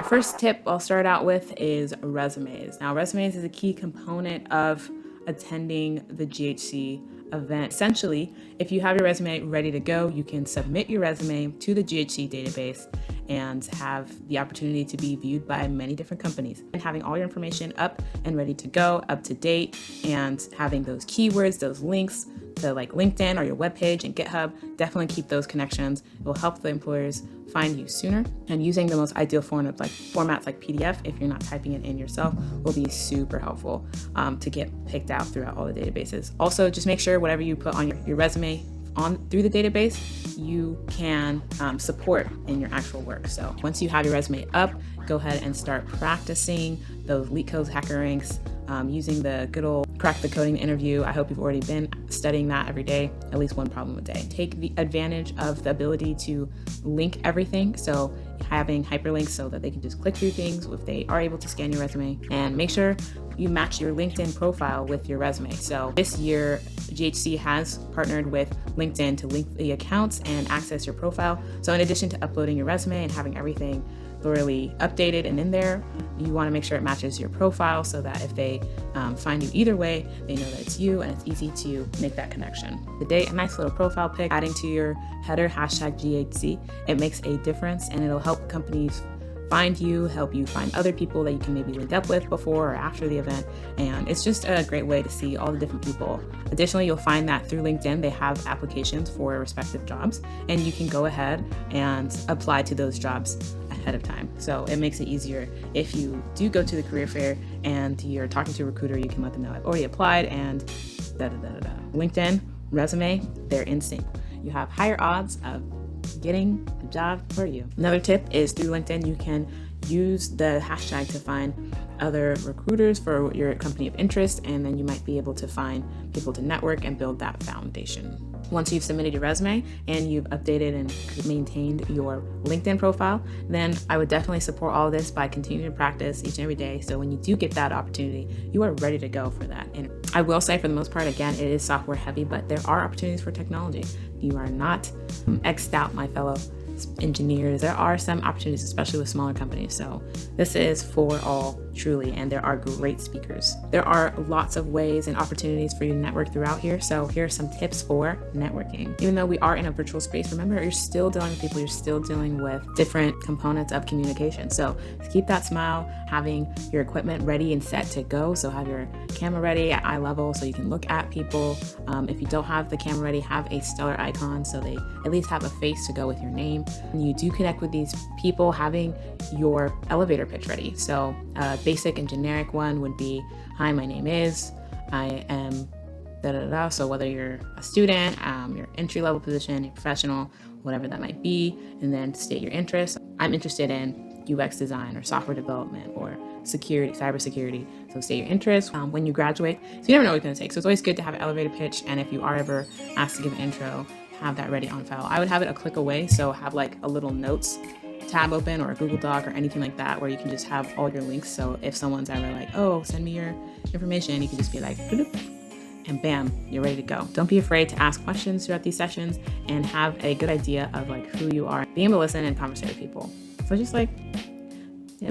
First tip I'll start out with is resumes. Now, resumes is a key component of attending the GHC event. Essentially, if you have your resume ready to go, you can submit your resume to the GHC database and have the opportunity to be viewed by many different companies. And having all your information up and ready to go, up to date, and having those keywords, those links to like LinkedIn or your webpage and GitHub, definitely keep those connections. It will help the employers find you sooner. And using the most ideal formats like PDF, if you're not typing it in yourself, will be super helpful to get picked out throughout all the databases. Also, just make sure whatever you put on your resume through the database, you can support in your actual work. So once you have your resume up, go ahead and start practicing those LeetCode hacker ranks, using the good old crack the coding interview. I hope you've already been studying that every day, at least one problem a day. Take the advantage of the ability to link everything. So having hyperlinks so that they can just click through things if they are able to scan your resume, and make sure you match your LinkedIn profile with your resume. So this year, GHC has partnered with LinkedIn to link the accounts and access your profile. So in addition to uploading your resume and having everything thoroughly updated and in there, you want to make sure it matches your profile so that if they find you either way, they know that it's you and it's easy to make that connection. The date, a nice little profile pic, adding to your header, #GHC, it makes a difference and it'll help companies find you, help you find other people that you can maybe link up with before or after the event. And it's just a great way to see all the different people. Additionally, you'll find that through LinkedIn, they have applications for respective jobs, and you can go ahead and apply to those jobs ahead of time. So it makes it easier. If you do go to the career fair and you're talking to a recruiter, you can let them know I've already applied and LinkedIn, resume, they're in sync. You have higher odds of getting the job for you. Another tip is through LinkedIn, you can use the hashtag to find other recruiters for your company of interest, and then you might be able to find people to network and build that foundation. Once you've submitted your resume and you've updated and maintained your LinkedIn profile, then I would definitely support all of this by continuing to practice each and every day. So when you do get that opportunity, you are ready to go for that. And I will say, for the most part, again, it is software heavy, but there are opportunities for technology. You are not X'd out, my fellow engineers. There are some opportunities, especially with smaller companies. So this is for all, truly, and there are great speakers. There are lots of ways and opportunities for you to network throughout here. So here are some tips for networking. Even though we are in a virtual space, remember, you're still dealing with people, you're still dealing with different components of communication. So keep that smile, having your equipment ready and set to go. So have your camera ready at eye level so you can look at people. If you don't have the camera ready, have a stellar icon so they at least have a face to go with your name. When you do connect with these people, having your elevator pitch ready. So basic and generic one would be, hi, my name is, I am So whether you're a student, your entry-level position, your professional, whatever that might be, and then state your interests. I'm interested in UX design or software development or security, cybersecurity. So state your interests when you graduate. So you never know what it's going to take. So it's always good to have an elevator pitch. And if you are ever asked to give an intro, have that ready on file. I would have it a click away. So have like a little notes tab open or a Google Doc or anything like that, where you can just have all your links. So if someone's ever like, oh, send me your information, you can just be like, and bam, you're ready to go. Don't be afraid to ask questions throughout these sessions and have a good idea of like who you are, being able to listen and conversate with people. So just like,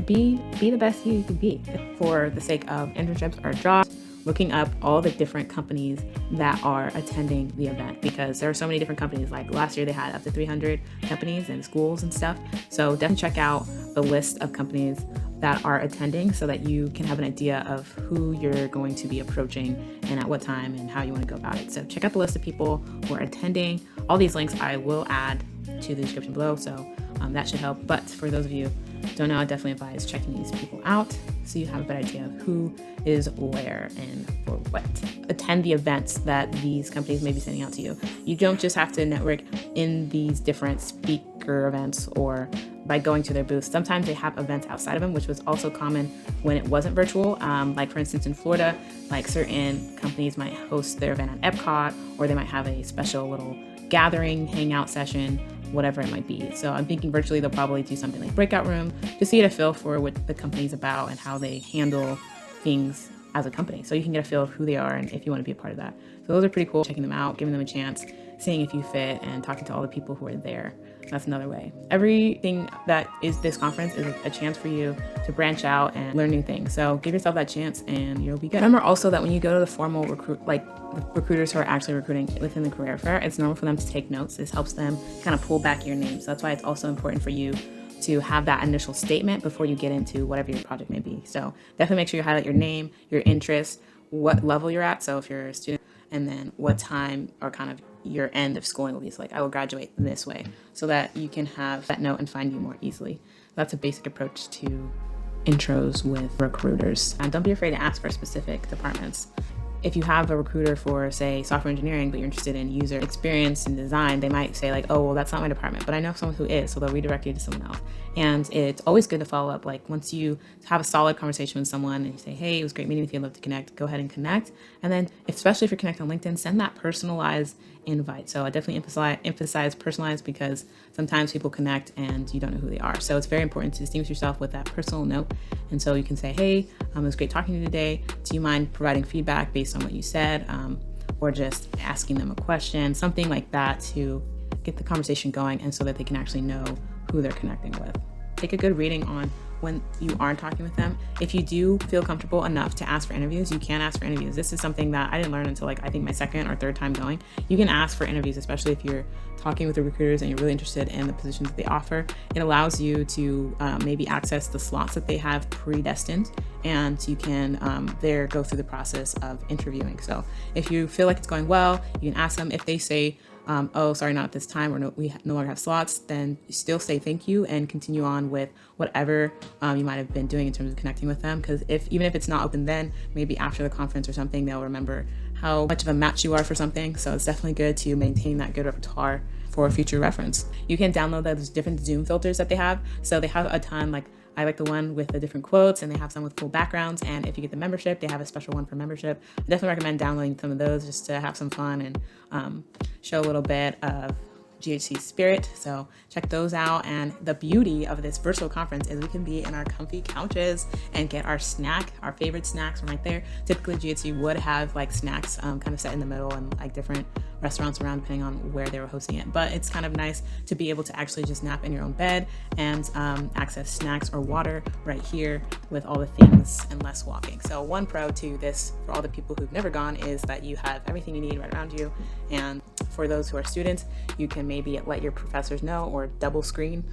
be the best you can be. For the sake of internships or jobs, looking up all the different companies that are attending the event, because there are so many different companies. Like last year they had up to 300 companies and schools and stuff. So definitely check out the list of companies that are attending so that you can have an idea of who you're going to be approaching and at what time and how you want to go about it. So check out the list of people who are attending. All these links I will add to the description below, so that should help. But for those of you who don't know, I definitely advise checking these people out so you have a better idea of who is where and for what. Attend the events that these companies may be sending out to you. You don't just have to network in these different speaker events or by going to their booths. Sometimes they have events outside of them, which was also common when it wasn't virtual. Like for instance, in Florida, like certain companies might host their event at Epcot, or they might have a special little gathering, hangout session, whatever it might be. So I'm thinking virtually they'll probably do something like breakout room, just to get a feel for what the company's about and how they handle things as a company. So you can get a feel of who they are and if you want to be a part of that. So those are pretty cool. Checking them out, giving them a chance, seeing if you fit, and talking to all the people who are there. That's another way. Everything that is this conference is a chance for you to branch out and learn new things. So give yourself that chance and you'll be good. Remember also that when you go to the formal recruiters who are actually recruiting within the career fair, it's normal for them to take notes. This helps them kind of pull back your name. So that's why it's also important for you to have that initial statement before you get into whatever your project may be. So definitely make sure you highlight your name, your interests, what level you're at. So if you're a student, and then what time or kind of your end of schooling will be. So like, I will graduate this way, so that you can have that note and find you more easily. That's a basic approach to intros with recruiters. And don't be afraid to ask for specific departments. If you have a recruiter for, say, software engineering, but you're interested in user experience and design, they might say like, oh, well, that's not my department, but I know someone who is, so they'll redirect you to someone else. And it's always good to follow up. Like once you have a solid conversation with someone and you say, hey, it was great meeting with you, I'd love to connect, go ahead and connect. And then especially if you're connected on LinkedIn, send that personalized invite. So I definitely emphasize personalized, because sometimes people connect and you don't know who they are. So it's very important to distinguish yourself with that personal note. And so you can say, hey, it was great talking to you today. Do you mind providing feedback based on what you said? Or just asking them a question, something like that, to get the conversation going and so that they can actually know who they're connecting with. Take a good reading on when you aren't talking with them. If you do feel comfortable enough to ask for interviews, you can ask for interviews. This is something that I didn't learn until I think my second or third time going. You can ask for interviews, especially if you're talking with the recruiters and you're really interested in the positions that they offer. It allows you to maybe access the slots that they have predestined, and you can there go through the process of interviewing. So if you feel like it's going well, you can ask them. If they say, oh, sorry, not at this time, or no, we no longer have slots, then still say thank you and continue on with whatever you might have been doing in terms of connecting with them. Because even if it's not open then, maybe after the conference or something, they'll remember how much of a match you are for something. So it's definitely good to maintain that good repertoire for future reference. You can download those different Zoom filters that they have. So they have a ton, like I like the one with the different quotes, and they have some with cool backgrounds. And if you get the membership, they have a special one for membership. I definitely recommend downloading some of those just to have some fun and show a little bit of GHC spirit. So check those out. And the beauty of this virtual conference is we can be in our comfy couches and get our snack, our favorite snacks from right there. Typically GHC would have like snacks kind of set in the middle and like different restaurants around depending on where they were hosting it. But it's kind of nice to be able to actually just nap in your own bed and access snacks or water right here with all the things and less walking. So one pro to this for all the people who've never gone is that you have everything you need right around you. And for those who are students, you can maybe let your professors know or double screen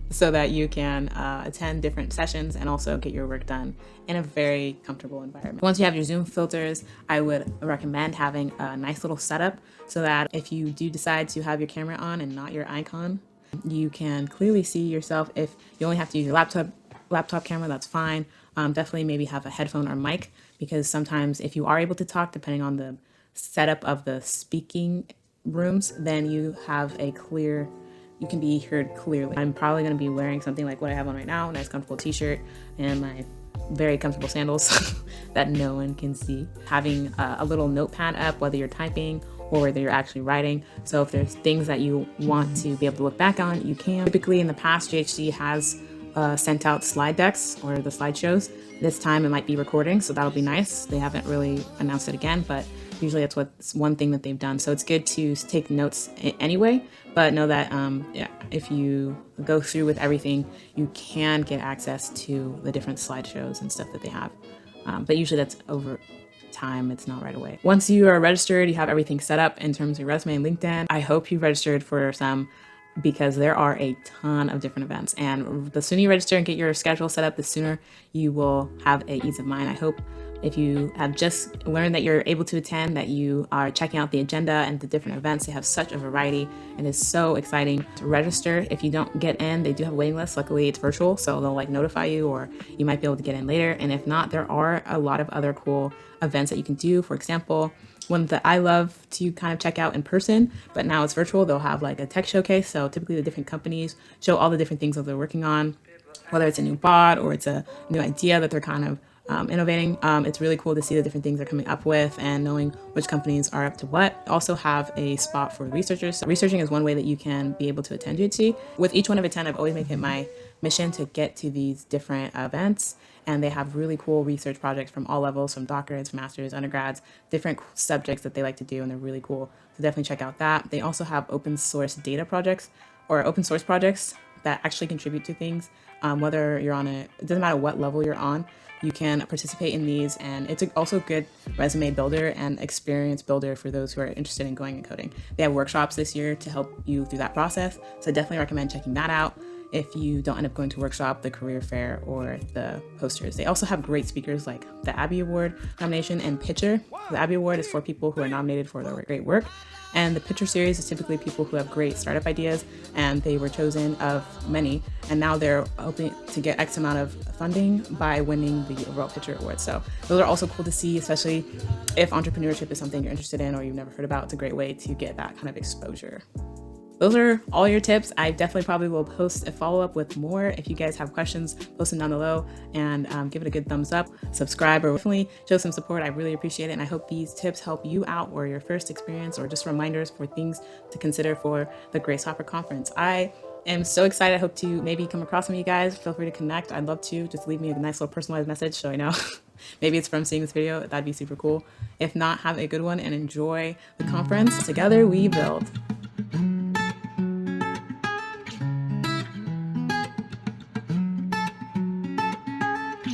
so that you can attend different sessions and also get your work done in a very comfortable environment. Once you have your Zoom filters, I would recommend having a nice little setup so that if you do decide to have your camera on and not your icon, you can clearly see yourself. If you only have to use your laptop camera, that's fine. Definitely maybe have a headphone or mic, because sometimes if you are able to talk, depending on the setup of the speaking rooms, then you can be heard clearly. I'm probably going to be wearing something like what I have on right now, a nice comfortable t-shirt and my very comfortable sandals that no one can see. Having a little notepad up, whether you're typing or whether you're actually writing. So if there's things that you want to be able to look back on, you can. Typically in the past, GHC has sent out slide decks or the slideshows. This time it might be recording, so that'll be nice. They haven't really announced it again, but usually that's what's one thing that they've done. So it's good to take notes anyway, but know that if you go through with everything, you can get access to the different slideshows and stuff that they have. But usually that's over time, it's not right away. Once you are registered, you have everything set up in terms of your resume and LinkedIn. I hope you've registered for some, because there are a ton of different events, and the sooner you register and get your schedule set up, the sooner you will have a ease of mind. I hope if you have just learned that you're able to attend, that you are checking out the agenda and the different events. They have such a variety and it's so exciting to register. If you don't get in, they do have a waiting list. Luckily it's virtual, so they'll like notify you, or you might be able to get in later. And if not, there are a lot of other cool events that you can do. For example, one that I love to kind of check out in person, but now it's virtual, they'll have like a tech showcase. So typically the different companies show all the different things that they're working on, whether it's a new bot or it's a new idea that they're kind of innovating. It's really cool to see the different things they're coming up with and knowing which companies are up to what. Also have a spot for researchers. So researching is one way that you can be able to attend UHC. With each one of attend, I've always made it my mission to get to these different events, and they have really cool research projects from all levels, from doctorates, masters, undergrads, different subjects that they like to do, and they're really cool. So definitely check out that. They also have open source data projects or open source projects that actually contribute to things. Whether you're on it doesn't matter what level you're on, you can participate in these, and it's also a good resume builder and experience builder for those who are interested in going and coding. They have workshops this year to help you through that process, so I definitely recommend checking that out if you don't end up going to workshop, the career fair, or the posters. They also have great speakers like the Abby Award nomination and Pitcher. The Abby Award is for people who are nominated for their great work, and the Pitcher series is typically people who have great startup ideas, and they were chosen of many, and now they're hoping to get X amount of funding by winning the overall Pitcher Award. So those are also cool to see, especially if entrepreneurship is something you're interested in or you've never heard about. It's a great way to get that kind of exposure. Those are all your tips. I definitely probably will post a follow-up with more. If you guys have questions, post them down below, and give it a good thumbs up, subscribe, or definitely show some support. I really appreciate it, and I hope these tips help you out or your first experience or just reminders for things to consider for the Grace Hopper Conference. I am so excited. I hope to maybe come across some of you guys. Feel free to connect. I'd love to. Just leave me a nice little personalized message so I know. Maybe it's from seeing this video. That'd be super cool. If not, have a good one and enjoy the conference. Together we build.